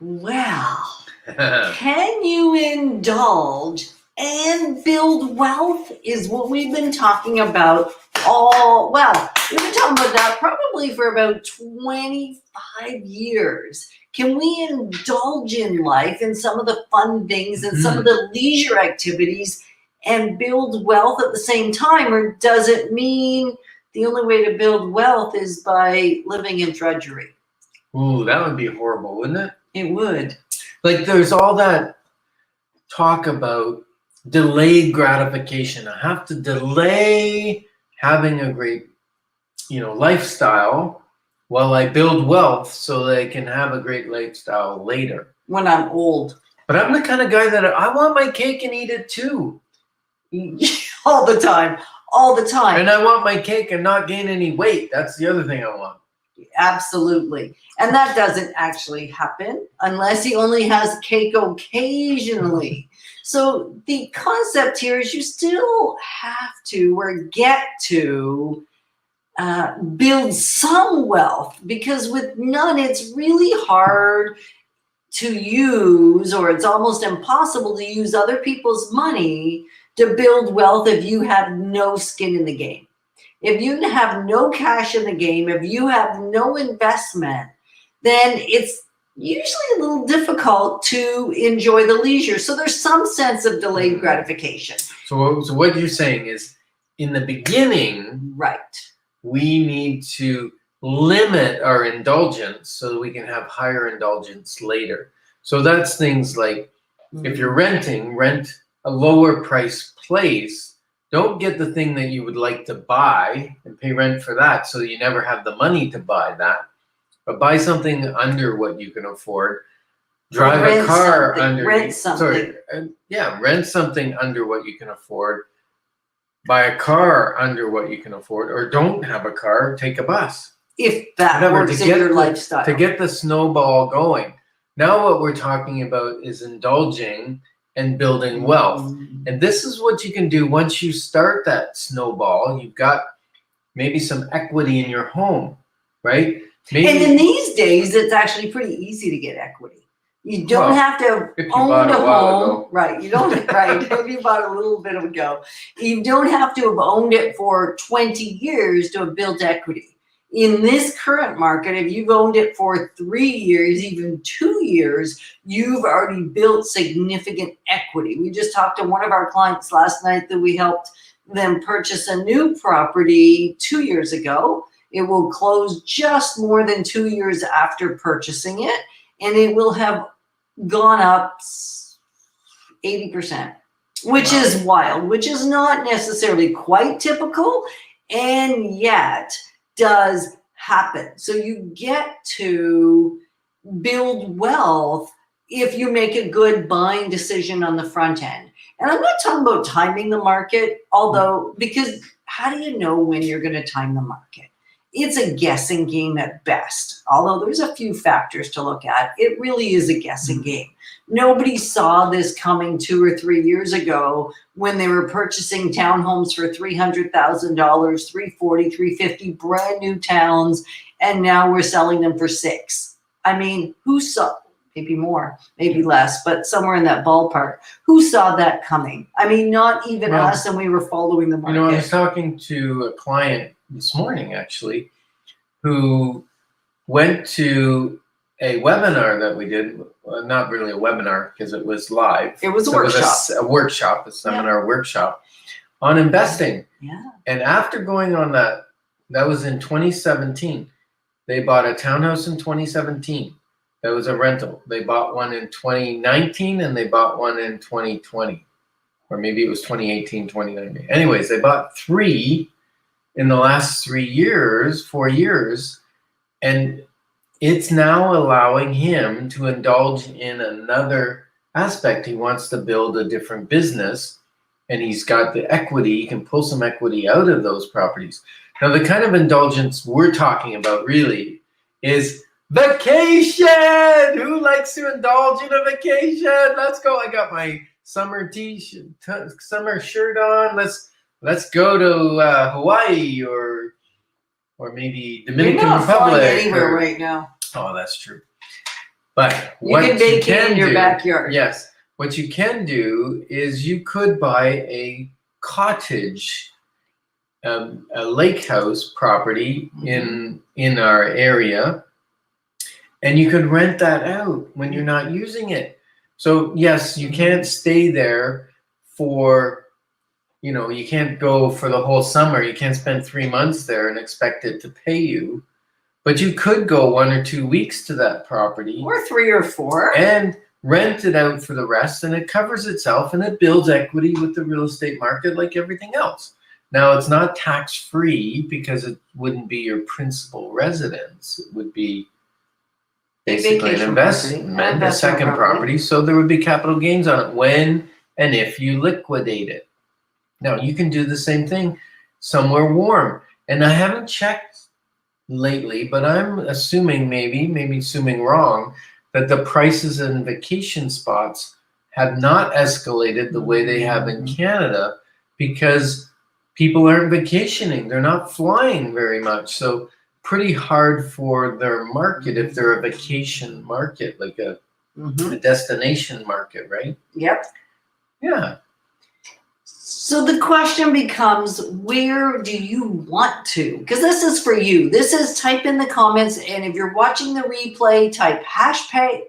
Well, can you indulge and build wealth is what we've been talking about we've been talking about that probably for about 25 years. Can we indulge in life and some of the fun things and some of the leisure activities and build wealth at the same time? Or does it mean the only way to build wealth is by living in drudgery? Ooh, that would be horrible, wouldn't it? It would. Like there's all that talk about delayed gratification. I have to delay having a great, lifestyle while I build wealth so that I can have a great lifestyle later. When I'm old. But I'm the kind of guy that I want my cake and eat it too. All the time. And I want my cake and not gain any weight. That's the other thing I want. Absolutely. And that doesn't actually happen unless he only has cake occasionally. So the concept here is you still have to or get to build some wealth, because with none, it's really hard to use, or it's almost impossible to use other people's money to build wealth if you have no skin in the game. If you have no cash in the game, if you have no investment, then it's usually a little difficult to enjoy the leisure. So there's some sense of delayed gratification. So what you're saying is, in the beginning, right, we need to limit our indulgence so that we can have higher indulgence later. So that's things like, if you're rent a lower price place. Don't get the thing that you would like to buy and pay rent for that, so you never have the money to buy that. But buy something under what you can afford. Drive a car under. Rent something. Rent something under what you can afford. Buy a car under what you can afford, or don't have a car. Take a bus. If that works in your lifestyle. To get the snowball going. Now what we're talking about is indulging and building wealth. And this is what you can do once you start that snowball. You've got maybe some equity in your home, right? And in these days, it's actually pretty easy to get equity. You don't have to own a home. Right. You don't, right. If you bought a little bit ago, you don't have to have owned it for 20 years to have built equity. In this current market, if you've owned it for 3 years, even 2 years, you've already built significant equity. We just talked to one of our clients last night that we helped them purchase a new property 2 years ago. It will close just more than 2 years after purchasing it, and it will have gone up 80%, which is wild, which is not necessarily quite typical, and yet does happen. So you get to build wealth if you make a good buying decision on the front end. And I'm not talking about timing the market, although, because how do you know when you're going to time the market? It's a guessing game at best. Although there's a few factors to look at, it really is a guessing game. Nobody saw this coming 2 or 3 years ago when they were purchasing townhomes for $300,000, $340,000, $350,000, brand new towns, and now we're selling them for $6 million. I mean, who saw? Maybe more, maybe less, but somewhere in that ballpark. Who saw that coming? I mean, not even us, and we were following the market. I was talking to a client this morning, actually, who went to a webinar that we did. Not really a webinar because it was live. It was a workshop. A seminar workshop on investing. Yeah. And after going on that was in 2017. They bought a townhouse in 2017. That was a rental. They bought one in 2019 and they bought one in 2020. Or maybe it was 2018, 2019. Anyways, they bought 3 in the last 4 years, and it's now allowing him to indulge in another aspect. He wants to build a different business, and he's got the equity. He can pull some equity out of those properties. Now, the kind of indulgence we're talking about really is vacation. Who likes to indulge in a vacation? Let's go. I got my summer shirt on. Let's go to Hawaii or maybe Dominican Republic. You're not flying anywhere right now. Oh, that's true. But You what can vacate in your do, backyard. yes, what you can do is you could buy a cottage, a lake house property in our area, and you could rent that out when you're not using it. So yes, you can't stay there for, you can't go for the whole summer. You can't spend 3 months there and expect it to pay you. But you could go 1 or 2 weeks to that property. Or 3 or 4. And rent it out for the rest, and it covers itself, and it builds equity with the real estate market like everything else. Now, it's not tax-free because it wouldn't be your principal residence. It would be basically an investment, a second property. So there would be capital gains on it when and if you liquidate it. Now, you can do the same thing somewhere warm. And I haven't checked lately, but I'm assuming maybe assuming wrong, that the prices in vacation spots have not escalated the way they have in Canada because people aren't vacationing. They're not flying very much. So pretty hard for their market if they're a vacation market, like a destination market, right? Yep. Yeah. So the question becomes, where do you want to? Because this is for you. This is type in the comments, and if you're watching the replay, type hashtag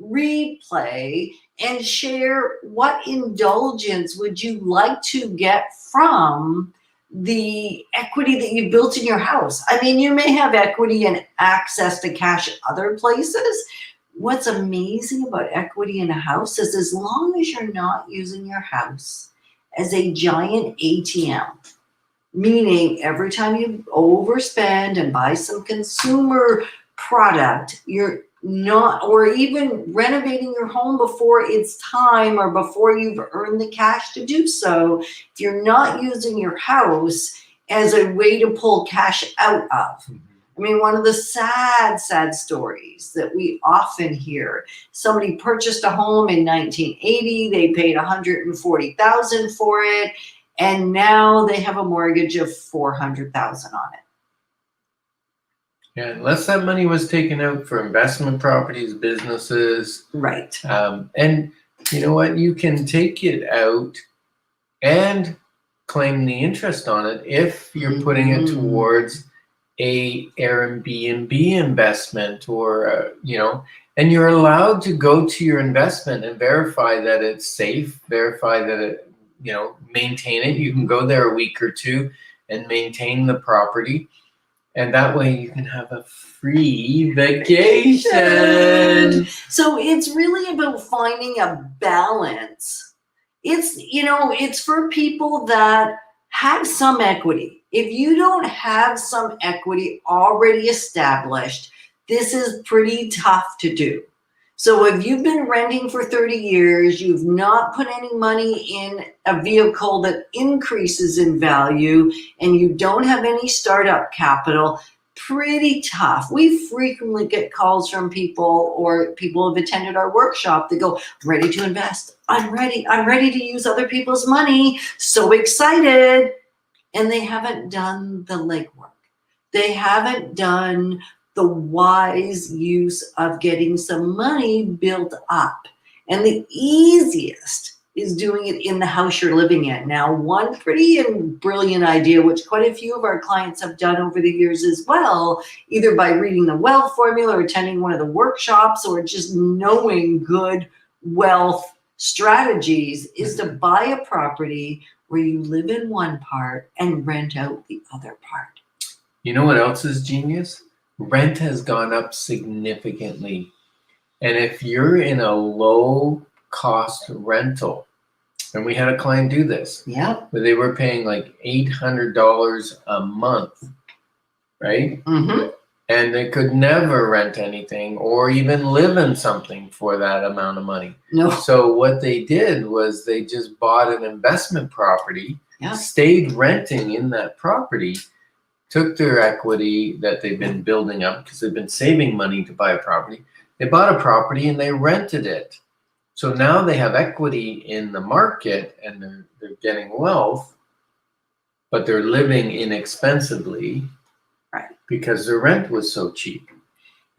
replay and share what indulgence would you like to get from the equity that you built in your house. I mean, you may have equity and access to cash other places. What's amazing about equity in a house is as long as you're not using your house as a giant ATM, meaning every time you overspend and buy some consumer product, you're not, or even renovating your home before it's time or before you've earned the cash to do so, if you're not using your house as a way to pull cash out of. I mean, one of the sad stories that we often hear, somebody purchased a home in 1980, they paid $140,000 for it, and now they have a mortgage of $400,000 on it. Yeah, unless that money was taken out for investment properties, businesses. Right. And you know what? You can take it out and claim the interest on it if you're putting it towards a Airbnb investment or, and you're allowed to go to your investment and verify that it's safe, verify that it, maintain it. You can go there a week or two and maintain the property. And that way you can have a free vacation. So it's really about finding a balance. It's for people that have some equity. If you don't have some equity already established, this is pretty tough to do. So if you've been renting for 30 years, you've not put any money in a vehicle that increases in value, and you don't have any startup capital, pretty tough. We frequently get calls from people, or people have attended our workshop that go, I'm ready to invest. I'm ready to use other people's money. So excited. And they haven't done the legwork. They haven't done the wise use of getting some money built up. And the easiest is doing it in the house you're living in. Now, one pretty and brilliant idea, which quite a few of our clients have done over the years as well, either by reading the wealth formula or attending one of the workshops or just knowing good wealth strategies, is to buy a property where you live in one part and rent out the other part. You know what else is genius? Rent has gone up significantly. And if you're in a low cost rental, and we had a client do this, where they were paying like $800 a month, right? And they could never rent anything or even live in something for that amount of money. No. So what they did was they just bought an investment property, stayed renting in that property, took their equity that they've been building up because they've been saving money to buy a property. They bought a property and they rented it. So now they have equity in the market and they're getting wealth, but they're living inexpensively. Right. Because their rent was so cheap.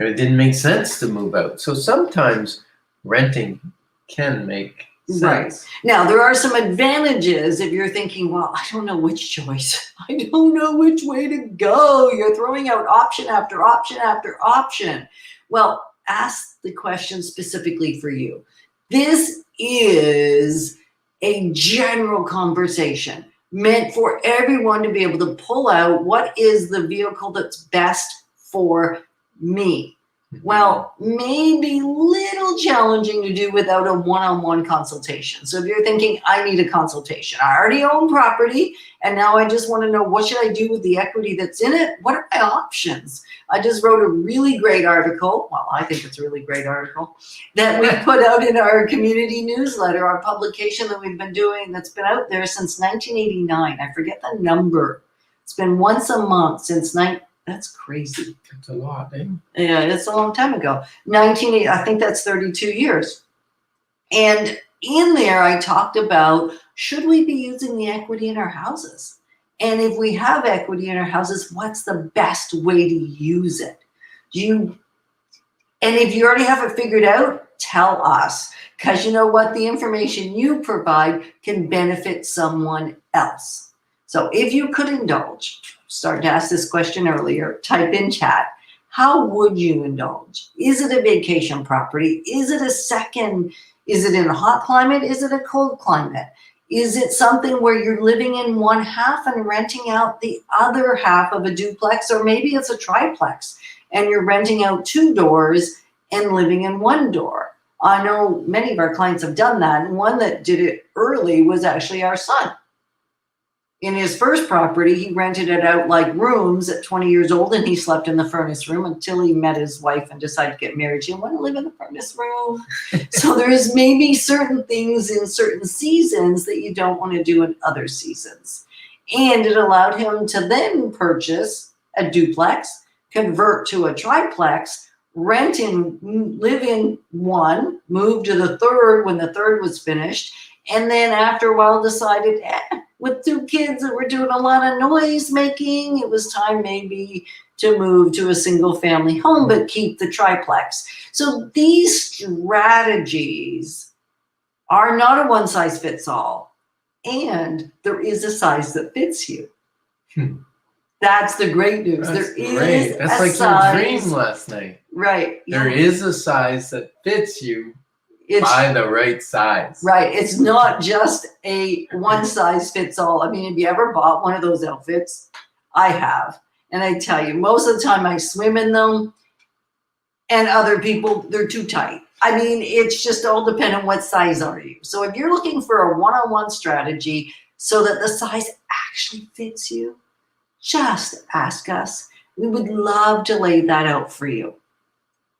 And it didn't make sense to move out. So sometimes renting can make sense. Right. Now, there are some advantages if you're thinking, well, I don't know which choice. I don't know which way to go. You're throwing out option after option after option. Well, ask the question specifically for you. This is a general conversation meant for everyone to be able to pull out what is the vehicle that's best for me. Well, maybe a little challenging to do without a one-on-one consultation. So if you're thinking, I need a consultation, I already own property, and now I just want to know what should I do with the equity that's in it? What are my options? I just wrote a really great article. Well, I think it's a really great article that we put out in our community newsletter, our publication that we've been doing that's been out there since 1989. I forget the number. It's been once a month since That's crazy. That's a lot, eh? Yeah, it's a long time ago. 1980, I think that's 32 years. And in there, I talked about, should we be using the equity in our houses? And if we have equity in our houses, what's the best way to use it? And if you already have it figured out, tell us. Because you know what? The information you provide can benefit someone else. So if you could indulge, start to ask this question earlier, type in chat, how would you indulge? Is it a vacation property? Is it is it in a hot climate? Is it a cold climate? Is it something where you're living in one half and renting out the other half of a duplex? Or maybe it's a triplex and you're renting out 2 doors and living in 1 door. I know many of our clients have done that. And one that did it early was actually our son. In his first property, he rented it out like rooms at 20 years old, and he slept in the furnace room until he met his wife and decided to get married. She didn't want to live in the furnace room. So there's maybe certain things in certain seasons that you don't want to do in other seasons. And it allowed him to then purchase a duplex, convert to a triplex, live in 1, move to the 3rd when the 3rd was finished, and then after a while decided, with 2 kids that were doing a lot of noise making, it was time maybe to move to a single family home, but keep the triplex. So these strategies are not a one size fits all. And there is a size that fits you. That's the great news. That's great. That's like your dream last night. Right. There is a size that fits you. Buy the right size. Right. It's not just a one size fits all. I mean, have you ever bought one of those outfits? I have. And I tell you, most of the time I swim in them, and other people, they're too tight. I mean, it's just all dependent on what size are you. So if you're looking for a one-on-one strategy so that the size actually fits you, just ask us. We would love to lay that out for you.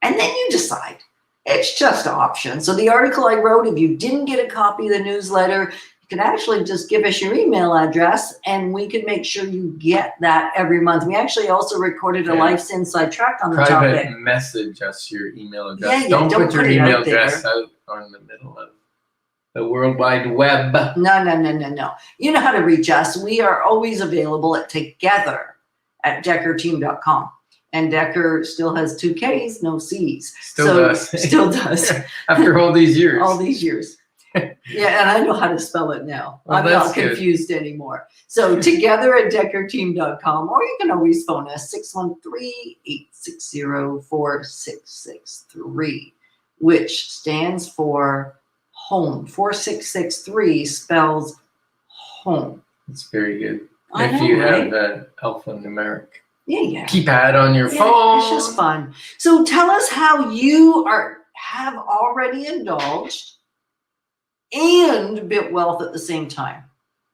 And then you decide. It's just an option. So the article I wrote, if you didn't get a copy of the newsletter, you can actually just give us your email address and we can make sure you get that every month. We actually also recorded a Life's Inside Track on the topic. Private message us your email address. Yeah, don't put your email address out on the middle of the World Wide Web. No. You know how to reach us. We are always available at together@deckerteam.com. And Decker still has 2 Ks, no Cs. Still does. After all these years. All these years. Yeah, and I know how to spell it now. Well, I'm not confused anymore. So together@deckerteam.com, or you can always phone us 613-860-4663, which stands for home. 4663 spells home. It's very good. I know, you right? have that alphanumeric. Yeah. Keypad on your phone. It's just fun. So tell us how you have already indulged and built wealth at the same time.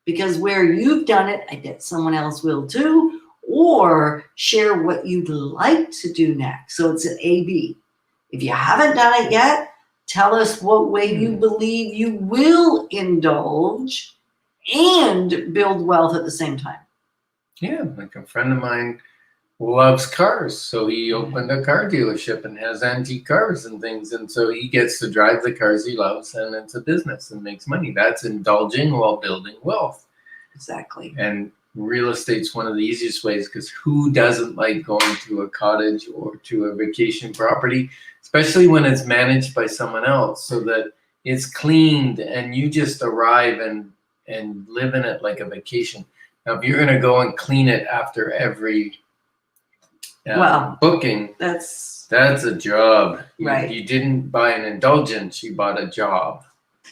Because where you've done it, I bet someone else will too. Or share what you'd like to do next. So it's an A-B. If you haven't done it yet, tell us what way you believe you will indulge and build wealth at the same time. Yeah, like a friend of mine loves cars, so he opened a car dealership and has antique cars and things, and so he gets to drive the cars he loves, and it's a business and makes money. That's indulging while building wealth. Exactly. And real estate's one of the easiest ways, because who doesn't like going to a cottage or to a vacation property, especially when it's managed by someone else, so that it's cleaned and you just arrive and live in it like a vacation. Now, if you're going to go and clean it after every booking, that's a job. Right. You didn't buy an indulgence, you bought a job.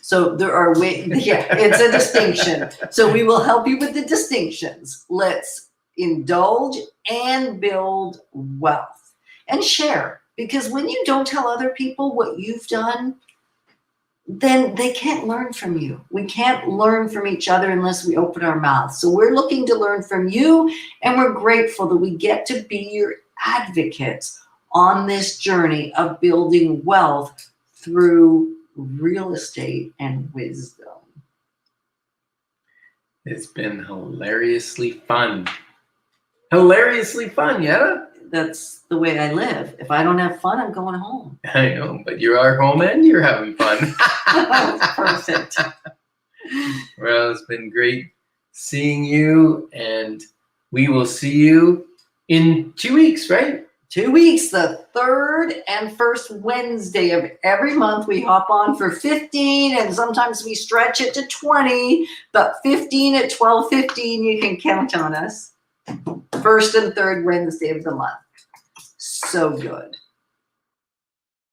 So there are ways, yeah, it's a distinction. So we will help you with the distinctions. Let's indulge and build wealth and share. Because when you don't tell other people what you've done, then they can't learn from you. We can't learn from each other unless we open our mouths. So we're looking to learn from you, and we're grateful that we get to be your advocates on this journey of building wealth through real estate and wisdom. It's been hilariously fun. Hilariously fun, yeah? That's the way I live. If I don't have fun, I'm going home. I know, but you are home and you're having fun. Perfect. Well, it's been great seeing you, and we will see you in 2 weeks, right? 2 weeks, the third and first Wednesday of every month. We hop on for 15, and sometimes we stretch it to 20, but 15 at 12:15, you can count on us. First and third Wednesday of the month. So good.